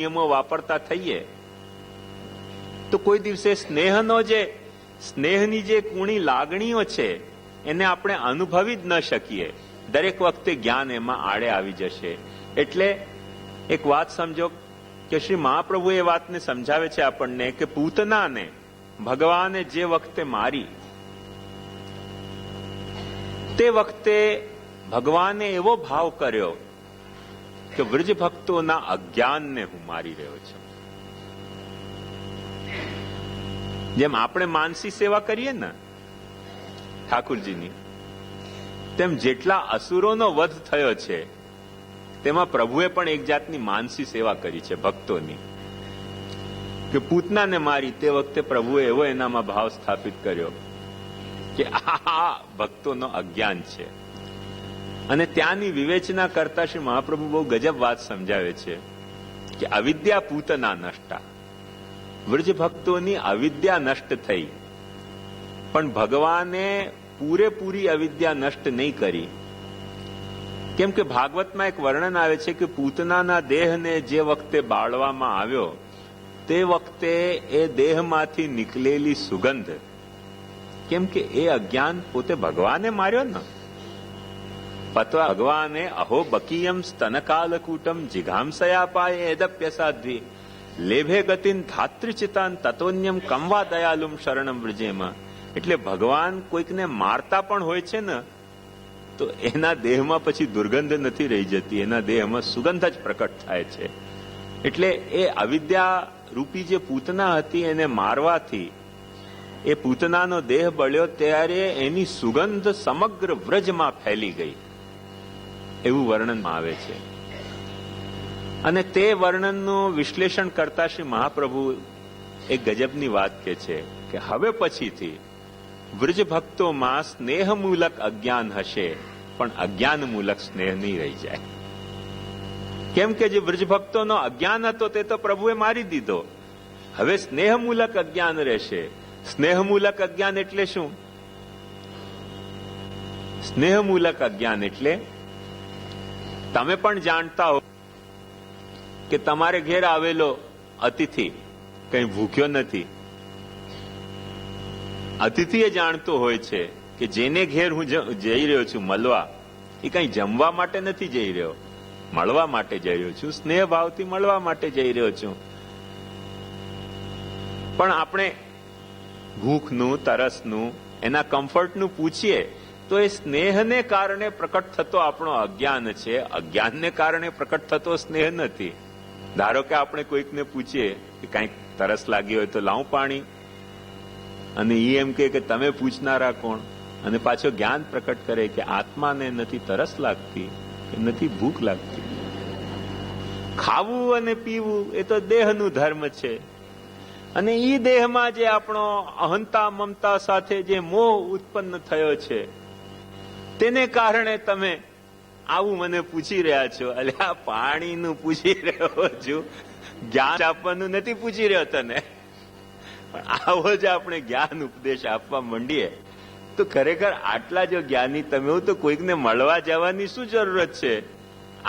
નિયમો વાપરતા થઈએ તો કોઈ દિવસે સ્નેહની જે કુણી લાગણીઓ છે એને આપણે અનુભવી જ ન શકીએ. દરેક વખતે જ્ઞાન એમાં આડે આવી જશે. એટલે એક વાત સમજો કે શ્રી મહાપ્રભુ એ વાતને સમજાવે છે આપણને કે પૂતનાને ભગવાને જે વખતે મારી તે વખતે ભગવાને એવો ભાવ કર્યો કે વ્રજ ભક્તોના અજ્ઞાનને હું મારી રહ્યો છું. જેમ આપણે માનસી સેવા કરીએ ને ઠાકુરજીની, તેમ જેટલા અસુરોનો વધ થયો છે તેમાં પ્રભુએ પણ એક જાતની માનસી સેવા કરી છે ભક્તોની. કે પૂતનાને મારી તે વખતે પ્રભુએ એવો એનામાં ભાવ સ્થાપિત કર્યો કે આ ભક્તોનો અજ્ઞાન છે. અને ત્યાંની વિવેચના કરતા શ્રી મહાપ્રભુ બહુ ગજબ વાત સમજાવે છે કે અવિદ્યા પૂતના નષ્ટા. વ્રજ ભક્તોની અવિદ્યા નષ્ટ થઈ, પણ ભગવાને પૂરેપૂરી અવિદ્યા નષ્ટ નહીં કરી. કેમ કે ભાગવતમાં એક વર્ણન આવે છે કે પૂતનાના દેહને જે વખતે બાળવામાં આવ્યો તે વખતે એ દેહમાંથી નીકળેલી સુગંધ, કેમ કે એ અજ્ઞાન પોતે ભગવાને માર્યો ને. પત્વા ભગવાને અહો બકીયમ સ્તનકાલકૂટમ જિઘાંસયા પાય એદપ્યસાધ્વી લેભે ગતિન ધાત્રિચિતાન તતોન્યમ કંવા દયાલુમ શરણમ વ્રજેમાં. એટલે ભગવાન કોઈકને મારતા પણ હોય છે ને તો એના દેહમાં પછી દુર્ગંધ નથી રહી જતી, એના દેહમાં સુગંધ જ પ્રકટ થાય છે. એટલે એ અવિદ્યા રૂપી જે પૂતના હતી એને મારવાથી એ પૂતનાનો દેહ બળ્યો ત્યારે એની સુગંધ સમગ્ર વ્રજમાં ફેલી ગઈ, એવું વર્ણનમાં આવે છે. અને તે વર્ણનનું વિશ્લેષણ કરતા શ્રી મહાપ્રભુ એક ગજબની વાત કહે છે કે હવે પછીથી વ્રજ ભક્તોમાં સ્નેહમૂલક અજ્ઞાન હશે, પણ અજ્ઞાનમૂલક સ્નેહ નહીં રહી જાય. કેમ કે જે વ્રજ ભક્તોનો અજ્ઞાન હતો તે તો પ્રભુએ મારી દીધો. હવે સ્નેહમૂલક અજ્ઞાન રહેશે. સ્નેહમૂલક અજ્ઞાન એટલે શું? સ્નેહમૂલક અજ્ઞાન એટલે તમે પણ જાણતા હો કે તમારે ઘેર આવેલો અતિથિ કઈ ભૂખ્યો નથી. અતિથિ એ જાણતો હોય છે કે જેને ઘેર હું જઈ રહ્યો છું મળવા, એ કઈ જમવા માટે નથી જઈ રહ્યો, મળવા માટે જઈ રહ્યો છું, સ્નેહ ભાવથી મળવા માટે જઈ રહ્યો છું. પણ આપણે ભૂખનું, તરસનું, એના કમ્ફર્ટનું પૂછીએ તો એ સ્નેહને કારણે પ્રકટ થતો આપણો અજ્ઞાન છે, અજ્ઞાનને કારણે પ્રકટ થતો સ્નેહ નથી. ધારો કે આપણે કોઈકને પૂછીએ કે કંઈક તરસ લાગી હોય તો લાવું પાણી, અને એ એમ કે તમે પૂછનારા કોણ? અને પાછો જ્ઞાન પ્રકટ કરે કે આત્માને નથી તરસ લાગતી, નથી ભૂખ લાગતી. ખાવું અને પીવું એ તો દેહનું ધર્મ છે. અને એ દેહમાં જે આપણો અહંતા મમતા સાથે જે મોહ ઉત્પન્ન થયો છે તેને કારણે તમે આવું મને પૂછી રહ્યા છો. એટલે આ પાણીનું પૂછી રહ્યો છું, જ્ઞાન આપવાનું નથી પૂછી રહ્યો તને. પણ આવો જ આપણે જ્ઞાન ઉપદેશ આપવા માંડીએ તો ખરેખર આટલા જો જ્ઞાની તમે હો તો કોઈકને મળવા જવાની શું જરૂરત છે?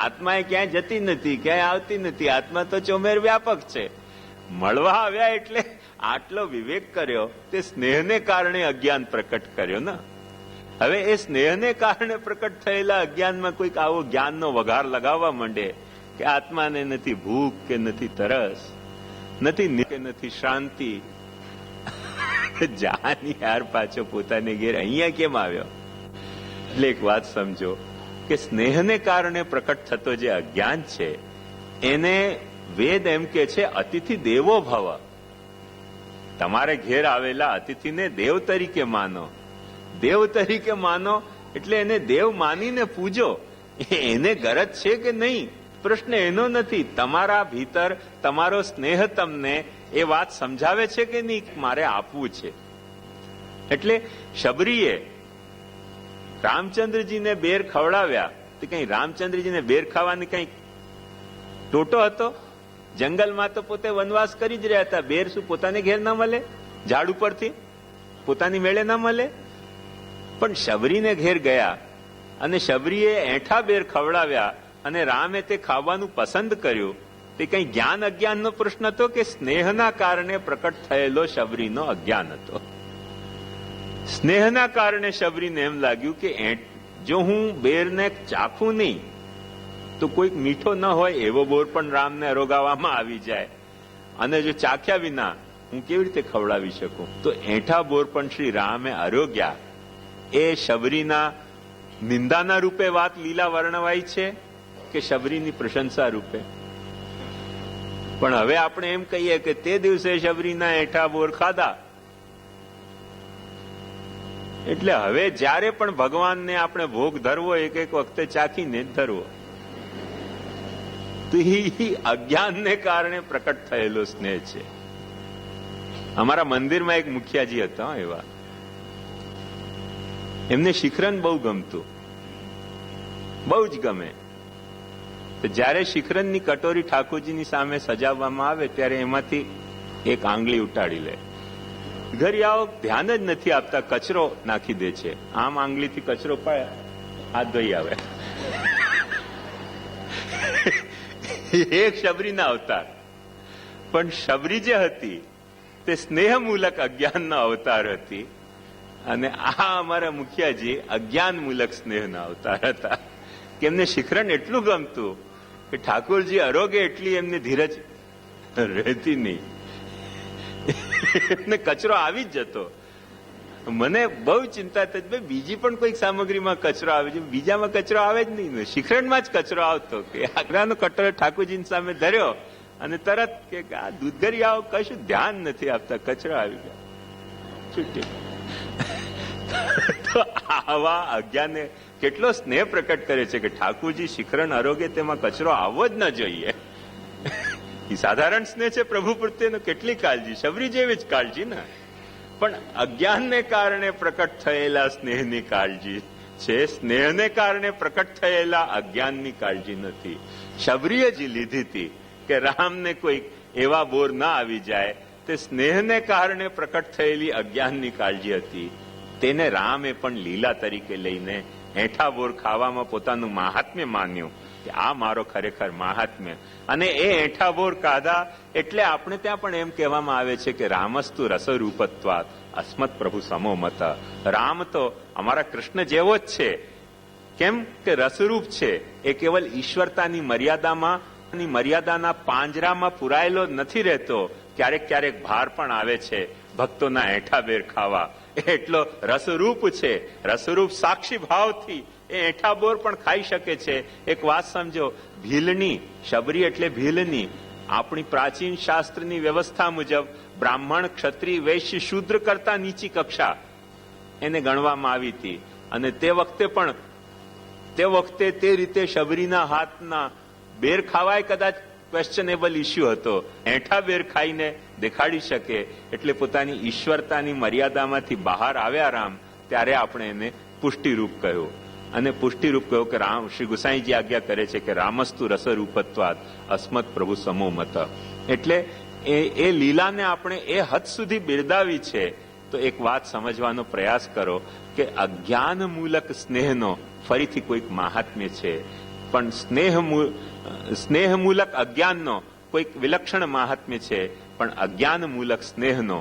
આત્મા એ ક્યાંય જતી નથી, ક્યાંય આવતી નથી. આત્મા તો ચોમેર વ્યાપક છે. મળવા આવ્યા એટલે આટલો વિવેક કર્યો તે સ્નેહને કારણે અજ્ઞાન પ્રકટ કર્યો ને. હવે એ સ્નેહને કારણે પ્રકટ થયેલા અજ્ઞાનમાં કોઈક આવો જ્ઞાનનો વઘાર લગાવવા માંડે કે આત્માને નથી ભૂખ કે નથી તરસ, નથી કે નથી શાંતિ. જાની યાર પાછો પોતાને ઘેર અહીંયા કેમ આવ્યો? એટલે એક વાત સમજો કે સ્નેહને કારણે પ્રકટ થતો જે અજ્ઞાન છે એને વેદ એમ કે છે અતિથિ દેવો ભવ. તમારે ઘેર આવેલા અતિથિને દેવ તરીકે માનો. દેવ તરીકે માનો એટલે એને દેવ માનીને પૂજો. એને ગરજ છે કે નહીં પ્રશ્ન એનો નથી. તમારા ભીતર તમારો સ્નેહ તમને એ વાત સમજાવે છે કે નહીં મારે આપવું છે. એટલે શબરીએ રામચંદ્રજીને બેર ખવડાવ્યા તો કઈ રામચંદ્રજીને બેર ખાવાની કઈ ટોટો હતો? જંગલમાં તો પોતે વનવાસ કરી જ રહ્યા હતા. બેર શું પોતાને ઘેર ના મળે? ઝાડ ઉપરથી પોતાની મેળે ના મળે? પણ શબરીને ઘેર ગયા અને શબરીએ એઠા બેર ખવડાવ્યા અને રામે તે ખાવાનું પસંદ કર્યું તે કઈ જ્ઞાન અજ્ઞાનનો પ્રશ્ન હતો કે સ્નેહના કારણે પ્રકટ થયેલો શબરીનો અજ્ઞાન હતો? સ્નેહના કારણે શબરીને એમ લાગ્યું કે જો હું બેરને ચાખું નહીં તો કોઈક મીઠો ન હોય એવો બોર પણ રામને અરોગાવવામાં આવી જાય, અને જો ચાખ્યા વિના હું કેવી રીતે ખવડાવી શકું? તો એઠા બોર પણ શ્રી રામે આરોગ્યા. એ શબરીના નિંદાના રૂપે વાત લીલા વર્ણવાઈ છે કે શબરીની પ્રશંસા રૂપે? પણ હવે આપણે એમ કહીએ કે તે દિવસે શબરીના એઠા બોર ખાધા, એટલે હવે જ્યારે પણ ભગવાનને આપણે ભોગ ધરવો એક એક વખતે ચાખીને ધરવો. તો એ અજ્ઞાનને કારણે પ્રકટ થયેલો સ્નેહ છે. અમારા મંદિરમાં એક મુખિયાજી હતા એવા, એમને શિખરન બહુ ગમતું, બહુ જ ગમે. તો જ્યારે શિખરનની કટોરી ઠાકોરજીની સામે સજાવવામાં આવે ત્યારે એમાંથી એક આંગળી ઉટાડી લે. ઘરિયાઓ ધ્યાન જ નથી આપતા, કચરો નાખી દે છે. આમ આંગળીથી કચરો પાડે, હાથ ધોઈ આવે. એક શબરીના અવતાર. પણ શબરી જે હતી તે સ્નેહમૂલક અજ્ઞાનના અવતાર હતી, અને આ અમારા મુખિયાજી અજ્ઞાન મૂલક સ્નેહના અવતાર હતા. કે એમને શિખરણ એટલું ગમતું કે ઠાકોરજી આરોગે એટલી એમને ધીરજ રહેતી નહીં, એમને કચરો આવી જ જતો. મને બહુ ચિંતા થઈ, બીજી પણ કોઈક સામગ્રીમાં કચરો આવે છે, બીજામાં કચરો આવે જ નહીં, શિખરણમાં જ કચરો આવતો. કે આગ્રાનો કટોરો ઠાકોરજીની સામે ધર્યો અને તરત કે આ દૂધગરિયાઓ કશું ધ્યાન નથી આપતા, કચરો આવી ગયા, છૂટી. તો આવા અજ્ઞાને કેટલો સ્નેહ પ્રકટ કરે છે કે ઠાકોરજી શિખરણ આરોગે તેમાં કચરો આવવો જ ન જોઈએ. એ સાધારણ સ્નેહ છે પ્રભુ પ્રત્યેનો. કેટલી કાળજી, શબરી જેવી જ કાળજી ને. પણ અજ્ઞાનને કારણે પ્રકટ થયેલા સ્નેહની કાળજી છે, સ્નેહને કારણે પ્રકટ થયેલા અજ્ઞાનની કાળજી નથી. શબરીએ જ લીધી હતી કે રામને કોઈ એવા બોર ના આવી જાય, તે સ્નેહને કારણે પ્રકટ થયેલી અજ્ઞાનની કાળજી હતી. તેને રામે પણ લીલા તરીકે લઈને એઠા બોર ખાવામાં પોતાનું મહાત્મ્ય માન્યું કે આ મારો ખરેખર મહાત્મ્ય. અને એ એઠા બોર ખાધા એટલે આપણે ત્યાં પણ એમ કહેવામાં આવે છે કે રામસ્તુ રસરૂપત્વાત અસ્મત પ્રભુ સમો મત. રામ તો અમારા કૃષ્ણ જેવો જ છે. કેમ કે રસરૂપ છે, એ કેવલ ઈશ્વરતાની મર્યાદાના પાંજરામાં પુરાયેલો નથી રહેતો. ક્યારેક ક્યારેક ભાર પણ આવે છે ભક્તોના એઠા બેર ખાવા, એટલો રસરૂપ છે. રસરૂપ સાક્ષી ભાવથી એ એઠા બોર પણ ખાઈ શકે છે. એક વાત સમજો, ભીલની, શબરી એટલે ભીલની, આપણી પ્રાચીન શાસ્ત્રની વ્યવસ્થા મુજબ બ્રાહ્મણ, ક્ષત્રિય, વૈશ્ય, શૂદ્ર કરતા નીચી કક્ષા એને ગણવામાં આવી હતી. અને તે વખતે તે રીતે શબરીના હાથના બેર ખાવાય કદાચ ક્વેશ્ચનેબલ ઇસ્યુ હતો. એઠા બેર ખાઈને દેખાડી શકે એટલે પોતાની ઈશ્વરતાની મર્યાદામાંથી બહાર આવ્યા રામ, ત્યારે આપણે એને પુષ્ટિરૂપ કહ્યું. અને પુષ્ટિરૂપ કહ્યું કે રામ, શ્રી ગુસાઈજી આજ્ઞા કરે છે કે રામસ્તુ રસરૂપત્વાદ અસ્મત પ્રભુ સમો મત. એટલે એ લીલાને આપણે એ હદ સુધી બિરદાવી છે. તો એક વાત સમજવાનો પ્રયાસ કરો કે અજ્ઞાન મૂલક સ્નેહનો ફરીથી કોઈક મહાત્મ્ય છે, પણ સ્નેહ મૂલક અજ્ઞાનનો કોઈક વિલક્ષણ મહાત્મ્ય છે. પણ અજ્ઞાન મૂલક સ્નેહનો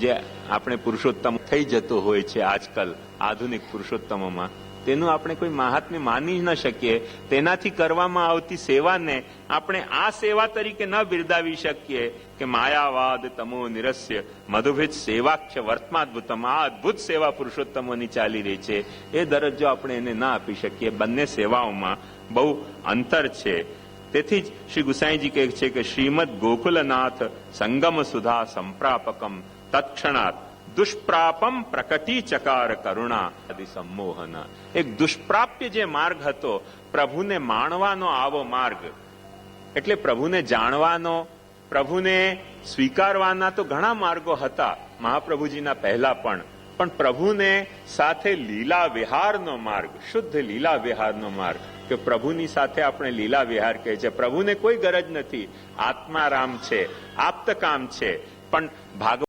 જે આપણે પુરુષોત્તમ થઈ જતો હોય છે આજકાલ આધુનિક પુરુષોત્તમોમાં, તેનું આપણે કોઈ મહાત્મ્ય માની ન શકીએ. તેનાથી કરવામાં આવતી સેવાને આપણે આ સેવા તરીકે ન બિરદાવી શકીએ કે માયાવાદ તમો નિરસ્ય મધુભિત સેવાખ્ય વર્તમાદભુતમ. આ અદભુત સેવા પુરુષોત્તમોની ચાલી રહી છે, એ દરજ્જો આપણે એને ના આપી શકીએ. બંને સેવાઓમાં બહુ અંતર છે. તેથી જ શ્રી ગુસાઈજી કહે છે કે શ્રીમદ ગોકુલનાથ સંગમ સુધા સંપ્રાપકમ તત્ક્ષણાત દુષ્પ્રાપમ પ્રકટી ચકાર કરુણા આદિ સંમોહન. એક દુષ્પ્રાપ્ય જે માર્ગ હતો, પ્રભુને માણવાનો આવો માર્ગ, એટલે પ્રભુને જાણવાનો, પ્રભુને સ્વીકારવાના તો ઘણા માર્ગો હતા મહાપ્રભુજીના પહેલા પણ પ્રભુને સાથે લીલા વિહારનો માર્ગ, શુદ્ધ લીલા વિહારનો માર્ગ, કે પ્રભુની સાથે આપણે લીલા વિહાર કહે છે. પ્રભુને કોઈ ગરજ નથી, આત્મારામ છે, આપ્તકામ છે, પણ ભાગવત